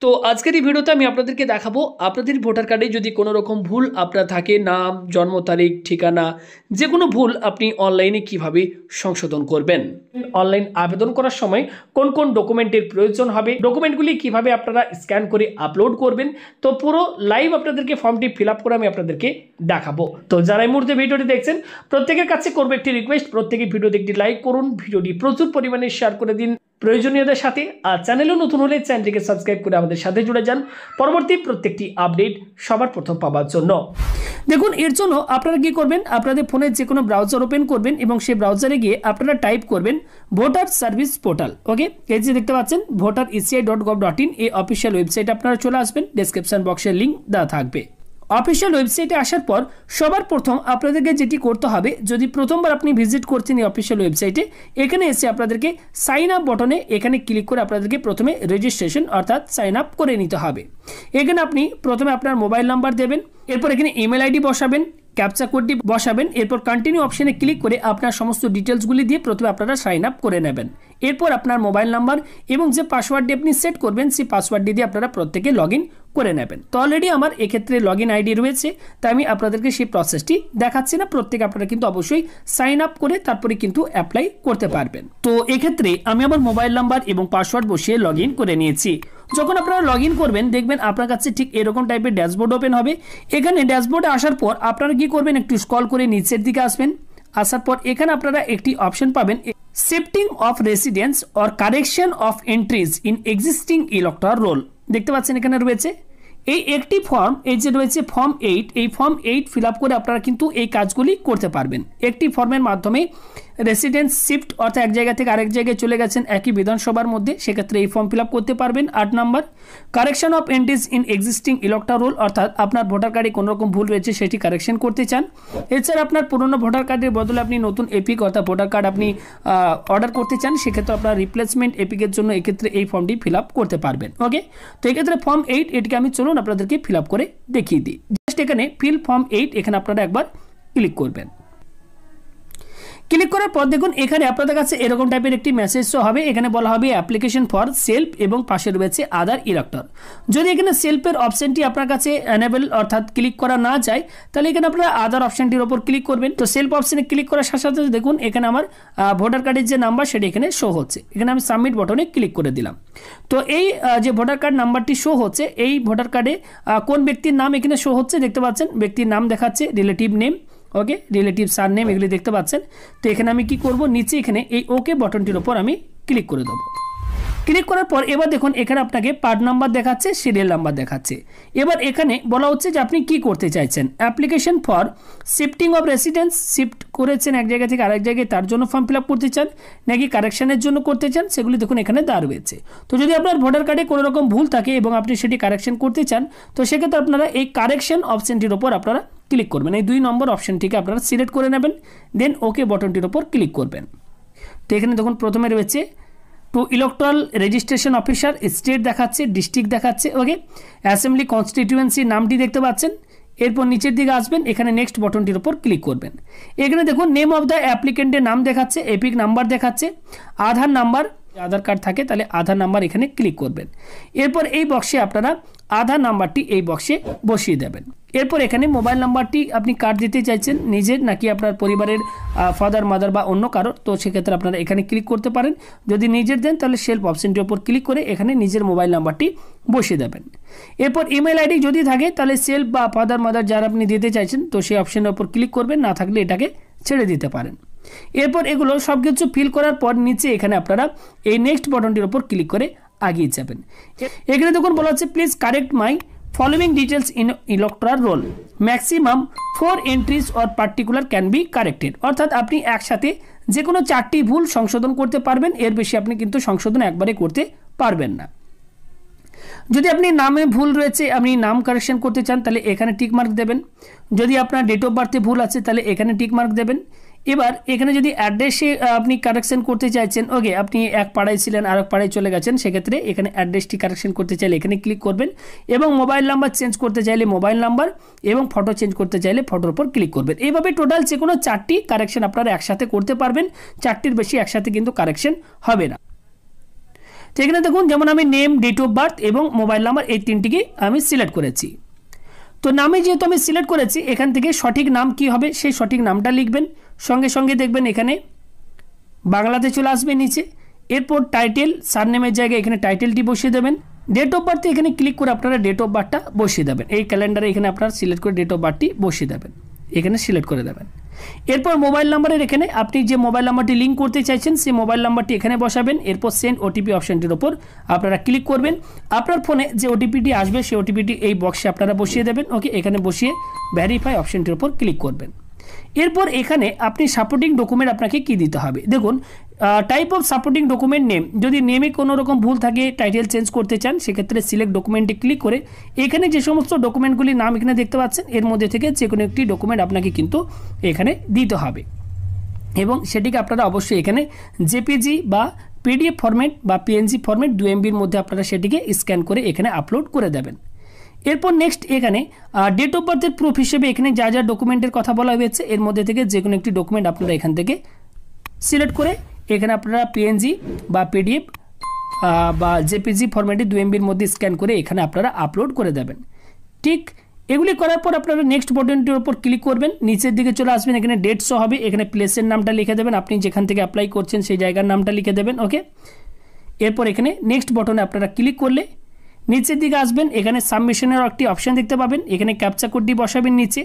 তো আজকের এই ভিডিওতে আমি আপনাদেরকে দেখাবো আপনাদের ভোটার কার্ডে যদি কোনো রকম ভুল আপনার থাকে, নাম, জন্ম তারিখ, ঠিকানা, যে কোনো ভুল আপনি অনলাইনে কিভাবে সংশোধন করবেন। অনলাইন আবেদন করার সময় কোন কোন ডকুমেন্টের প্রয়োজন হবে, ডকুমেন্টগুলি কিভাবে আপনারা স্ক্যান করে আপলোড করবেন, তো পুরো লাইভ আপনাদেরকে ফর্মটি ফিল আপ করে আমি আপনাদেরকে দেখাবো। তো যারা এই মুহূর্তে ভিডিওটি দেখছেন প্রত্যেকের কাছে করবো একটি রিকোয়েস্ট, প্রত্যেকে ভিডিওতে একটি লাইক করুন, ভিডিওটি প্রচুর পরিমাণে শেয়ার করে দিন প্রয়োজনীয়দের সাথে। আর চ্যানেলেও নতুন হলে চ্যানেলটিকে সাবস্ক্রাইব করে আমাদের সাথে জুড়ে যান পরবর্তী প্রত্যেকটি আপডেট সবার প্রথম পাওয়ার জন্য। দেখুন, এর জন্য আপনারা কি করবেন, আপনাদের ফোনের যে কোনো ব্রাউজার ওপেন করবেন এবং সেই ব্রাউজারে গিয়ে আপনারা টাইপ করবেন ভোটার সার্ভিস পোর্টাল। ওকে, এই যে দেখতে পাচ্ছেন voter.eci.gov.in, এই অফিসিয়াল ওয়েবসাইট আপনারা চলে আসবেন, ডেসক্রিপশন বক্সের লিঙ্ক দেওয়া থাকবে। অফিসিয়াল ওয়েবসাইটে আসার পর সবার প্রথম আপনাদেরকে যেটি করতে হবে, যদি প্রথমবার আপনি ভিজিট করছেন এই অফিসিয়াল ওয়েবসাইটে, এখানে এসে আপনাদেরকে সাইন আপ বটনে এখানে ক্লিক করে আপনাদেরকে প্রথমে রেজিস্ট্রেশন অর্থাৎ সাইন আপ করে নিতে হবে। এখানে আপনি প্রথমে আপনার মোবাইল নাম্বার দেবেন, এরপর এখানে ইমেল আইডি বসাবেন, ক্যাপচা কোডটি বসাবেন, এরপর কন্টিনিউ অপশনে ক্লিক করে আপনার সমস্ত ডিটেলসগুলি দিয়ে প্রথমে আপনারা সাইন আপ করে নেবেন। এরপর আপনার মোবাইল নাম্বার এবং যে পাসওয়ার্ডটি আপনি সেট করবেন সেই পাসওয়ার্ডটি দিয়ে আপনারা প্রত্যেকে লগ ইন করে নেবেন। তো অলরেডি আমার এক্ষেত্রে লগ ইন আইডি রয়েছে, তাই আমি আপনাদেরকে সেই প্রসেসটি দেখাচ্ছি না। প্রত্যেকে আপনারা কিন্তু অবশ্যই সাইন আপ করে তারপরে কিন্তু অ্যাপ্লাই করতে পারবেন। তো এক্ষেত্রে আমি আমার মোবাইল নাম্বার এবং পাসওয়ার্ড বসিয়ে লগ ইন করে নিয়েছি। যখন আপনারা লগ ইন করবেন দেখবেন আপনার কাছে ঠিক এরকম টাইপের ড্যাশবোর্ড ওপেন হবে। এখানে ড্যাশবোর্ডে আসার পর আপনারা কি করবেন, একটু স্ক্রল করে নিচের দিকে আসবেন। আসার পর এখানে আপনারা একটি অপশন পাবেন, shifting of residence or correction of entries in existing electoral roll. দেখতে পাচ্ছেন এখানে রয়েছে এই একটি ফর্ম, এই যে রয়েছে ফর্ম 8, এই ফর্ম 8 ফিল আপ করে আপনারা কিন্তু এই কাজগুলি করতে পারবেন। একটি ফর্মের মাধ্যমে রেসিডেন্স শিফট অর্থাৎ এক জায়গা থেকে আরেক জায়গায় চলে গেছেন একই বিধানসভার মধ্যে, সেক্ষেত্রে এই ফর্ম ফিল আপ করতে পারবেন। 8 number, correction of entries in existing electoral roll, অর্থাৎ আপনার ভোটার কার্ডে কোনো রকম ভুল রয়েছে সেটি কারেকশন করতে চান। এছাড়া আপনার পুরনো ভোটার কার্ডের বদলে আপনি নতুন এপিক অর্থাৎ ভোটার কার্ড আপনি অর্ডার করতে চান, সেক্ষেত্রে আপনার রিপ্লেসমেন্ট এপিকের জন্য এক্ষেত্রে এই ফর্মটি ফিল আপ করতে পারবেন। ওকে, তো এক্ষেত্রে ফর্ম 8 এটিকে আমি চলুন আপনাদেরকে ফিল আপ করে দেখিয়ে দিই। জাস্ট এখানে ফিল ফর্ম 8 এখানে আপনারা একবার ক্লিক করবেন। ক্লিক করার পর দেখুন এখানে আপনাদের কাছে এরকম টাইপের একটি মেসেজ হবে। এখানে বলা হবে অ্যাপ্লিকেশন ফর সেলফ এবং পাশে রয়েছে আদার ইলেক্টর। যদি এখানে সেলফের অপশনটি আপনার কাছে এনেবল অর্থাৎ ক্লিক করা না যায়, তাহলে এখানে আপনারা আদার অপশনটির উপর ক্লিক করবেন। তো সেলফ অপশনে ক্লিক করার সাথে সাথে দেখুন এখানে আমার ভোটার কার্ডের যে নাম্বার সেটি এখানে শো হচ্ছে। এখানে আমি সাবমিট বটনে ক্লিক করে দিলাম। তো এই যে ভোটার কার্ড নাম্বারটি শো হচ্ছে, এই ভোটার কার্ডে কোন ব্যক্তির নাম এখানে শো হচ্ছে দেখতে পাচ্ছেন, ব্যক্তির নাম দেখাচ্ছে, রিলেটিভ নেম, ওকে, রিলেটিভ সার নেম, এগুলি দেখতে পাচ্ছেন। তো এখানে আমি কি করব, নিচে এখানে এই ওকে বাটনটির উপর আমি ক্লিক করে দেবো। ক্লিক করার পর এবার দেখুন এখানে আপনাকে পার্ট নাম্বার দেখাচ্ছে, সিরিয়াল নাম্বার দেখাচ্ছে। এবার এখানে বলা হচ্ছে যে আপনি কি করতে চাইছেন, application for shifting of residence, shift করেছেন এক জায়গা থেকে আরেক জায়গায়, তার জন্য ফর্ম ফিল আপ করতে চান, নাকি কারেকশনের জন্য করতে চান, সেগুলি দেখুন এখানে দেওয়া রয়েছে। তো যদি আপনার ভোটার কার্ডে কোনো রকম ভুল থাকে এবং আপনি সেটি কারেকশন করতে চান, তো সেক্ষেত্রে আপনারা এই কারেকশন অপশনটির উপর আপনারা ক্লিক করবেন। এই 2 নম্বর অপশনটিকে আপনারা সিলেক্ট করে নেবেন, দেন ওকে বাটনটির উপর ক্লিক করবেন। তো এখানে দেখুন প্রথমে রয়েছে to electoral registration officer, state দেখাচ্ছে, ডিস্ট্রিক্ট দেখাচ্ছে, ওকে, অ্যাসেম্বলি কনস্টিটিউয়েন্সি নামটি দেখতে পাচ্ছেন। এরপর নিচের দিকে আসবেন, এখানে নেক্সট বাটনটির উপর ক্লিক করবেন। এখানে দেখুন নেম অফ দ্য অ্যাপ্লিকেন্টের নাম দেখাচ্ছে, এপিক নাম্বার দেখাচ্ছে, আধার নাম্বার, আধার কার্ড থাকে তাহলে আধার নাম্বার এখানে ক্লিক করবেন। এরপর এই বক্সে আপনারা আধার নাম্বারটি এই বক্সে বসিয়ে দেবেন। এরপর এখানে মোবাইল নাম্বারটি আপনি কার্ড দিতে চাইছেন নিজের নাকি আপনার পরিবারের ফাদার মাদার বা অন্য কারো, তো সেক্ষেত্রে আপনারা এখানে ক্লিক করতে পারেন। যদি নিজের দেন তাহলে সেলফ অপশনটির উপর ক্লিক করে এখানে নিজের মোবাইল নাম্বারটি বসিয়ে দেবেন। এরপর ইমেল আইডি যদি থাকে তাহলে সেলফ বা ফাদার মাদার যারা আপনি দিতে চাইছেন তো সেই অপশনের উপর ক্লিক করবেন, না থাকলে এটাকে ছেড়ে দিতে পারেন। এরপর এগুলো সব কিছু ফিল করার পর নিচে এখানে আপনারা এই নেক্সট বাটনটির উপর ক্লিক করে আগিয়ে যাবেন। এখানে দেখুন বলা হচ্ছে please correct my following details in electoral roll, maximum 4 entries or particular can be corrected, অর্থাৎ আপনি একসাথে যে কোনো 4টি ভুল সংশোধন করতে পারবেন, এর বেশি আপনি কিন্তু সংশোধন একবারে করতে পারবেন না। যদি আপনি নামে ভুল রয়েছে আপনি নাম কারেকশন করতে চান তাহলে এখানে টিক মার্ক দেবেন। যদি আপনার ডেট অফ বার্থে ভুল আছে তাহলে এখানে টিক মার্ক দেবেন। এবার এখানে যদি অ্যাড্রেসে আপনি কারেকশন করতে চাইছেন, ওকে, আপনি এক পাড়ায় ছিলেন আর এক পাড়ায় চলে গেছেন, সেক্ষেত্রে এখানে অ্যাড্রেসটি কারেকশন করতে চাইলে এখানে ক্লিক করবেন এবং মোবাইল নাম্বার চেঞ্জ করতে চাইলে মোবাইল নাম্বার এবং ফটো চেঞ্জ করতে চাইলে ফটোর উপর ক্লিক করবেন। এইভাবে টোটাল যে কোনো 4টি কারেকশন আপনারা একসাথে করতে পারবেন, 4টির বেশি একসাথে কিন্তু কারেকশন হবে না। তো এখানে দেখুন যেমন আমি নেম, ডেট অফ বার্থ এবং মোবাইল নাম্বার এই তিনটিকে আমি সিলেক্ট করেছি। তো নামে যেহেতু আমি সিলেক্ট করেছি, এখান থেকে সঠিক নাম কি হবে সেই সঠিক নামটা লিখবেন। সঙ্গে সঙ্গে দেখবেন এখানে বাংলাতে চলে আসবে নিচে। এরপর টাইটেল, সারনেমের জায়গায় এখানে টাইটেলটি বসিয়ে দেবেন। ডেট অফ বার্থে এখানে ক্লিক করে আপনারা ডেট অফ বার্থটা বসিয়ে দেবেন। এই ক্যালেন্ডারে এখানে আপনারা সিলেক্ট করে ডেট অফ বার্থটি বসিয়ে দেবেন, এখানে সিলেক্ট করে দেবেন। এরপর মোবাইল নাম্বারের এখানে আপনি যে মোবাইল নাম্বারটি লিঙ্ক করতে চাইছেন সেই মোবাইল নাম্বারটি এখানে বসাবেন। এরপর সেন্ড ওটিপি অপশনটির ওপর আপনারা ক্লিক করবেন। আপনার ফোনে যে ওটিপিটি আসবে সেই ওটিপিটি এই বক্সে আপনারা বসিয়ে দেবেন। ওকে, এখানে বসিয়ে ভেরিফাই অপশনটির ওপর ক্লিক করবেন। এরপর এখানে আপনি সাপোর্টিং ডকুমেন্ট আপনাকে কি দিতে হবে দেখুন, type of supporting document name, যদি নেমে কোনো রকম ভুল থাকে, টাইটেল চেঞ্জ করতে চান, সেক্ষেত্রে সিলেক্ট ডকুমেন্টে ক্লিক করে এখানে যে সমস্ত ডকুমেন্টগুলির নাম এখানে দেখতে পাচ্ছেন এর মধ্যে থেকে যে কোনো একটি ডকুমেন্ট আপনাকে কিন্তু এখানে দিতে হবে এবং সেটিকে আপনারা অবশ্যই এখানে জেপিজি বা পিডিএফ ফরম্যাট বা পিএনজি ফরম্যাট 2 MBর মধ্যে আপনারা সেটিকে স্ক্যান করে এখানে আপলোড করে দেবেন। এরপর নেক্সট এখানে ডেট অফ বার্থের প্রুফ হিসেবে এখানে যা যা ডকুমেন্টের কথা বলা হয়েছে এর মধ্যে থেকে যে কোনো একটি ডকুমেন্ট আপনারা এখান থেকে সিলেক্ট করে এখানে আপনারা পিএনজি বা পিডিএফ বা জেপিজি ফরম্যাটে 2 MBর মধ্যে স্ক্যান করে এখানে আপনারা আপলোড করে দেবেন। ঠিক এগুলি করার পর আপনারা নেক্সট বাটনটির উপর ক্লিক করবেন, নিচের দিকে চলে আসবেন, এখানে ডেট শো হবে, এখানে প্লেসের নামটা লিখে দেবেন, আপনি যেখান থেকে অ্যাপ্লাই করছেন সেই জায়গার নামটা লিখে দেবেন। ওকে, এরপর এখানে নেক্সট বাটনে আপনারা ক্লিক করলে নিচের দিকে আসবেন, এখানে সাবমিশনের একটি অপশান দেখতে পাবেন, এখানে ক্যাপচা কোডটি বসাবেন নিচে।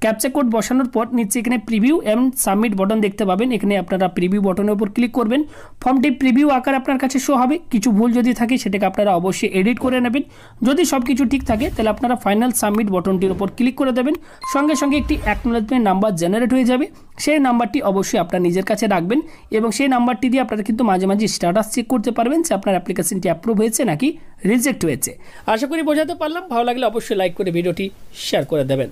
ক্যাপচা কোড বসানোর পর নিচে এখানে প্রিভিউ এন্ড সাবমিট বাটন দেখতে পাবেন, এখানে আপনারা প্রিভিউ বাটনের উপর ক্লিক করবেন। ফর্মটি প্রিভিউ আকার আপনার কাছে শো হবে, কিছু ভুল যদি থাকে সেটাকে আপনারা অবশ্যই এডিট করে নেবেন। যদি সব কিছু ঠিক থাকে তাহলে আপনারা ফাইনাল সাবমিট বাটনটির উপর ক্লিক করে দেবেন। সঙ্গে সঙ্গে একটি অ্যাকনোলেজমেন্ট নাম্বার জেনারেট হয়ে যাবে, সেই নাম্বারটি অবশ্যই আপনার নিজের কাছে রাখবেন এবং সেই নাম্বারটি দিয়ে আপনারা কিন্তু মাঝে মাঝে স্ট্যাটাস চেক করতে পারবেন যে আপনার অ্যাপ্লিকেশনটি অ্যাপ্রুভ হয়েছে নাকি রিজেক্ট হয়েছে। আশা করি বোঝাতে পারলাম, ভালো লাগলে অবশ্যই লাইক করে ভিডিওটি শেয়ার করে দেবেন।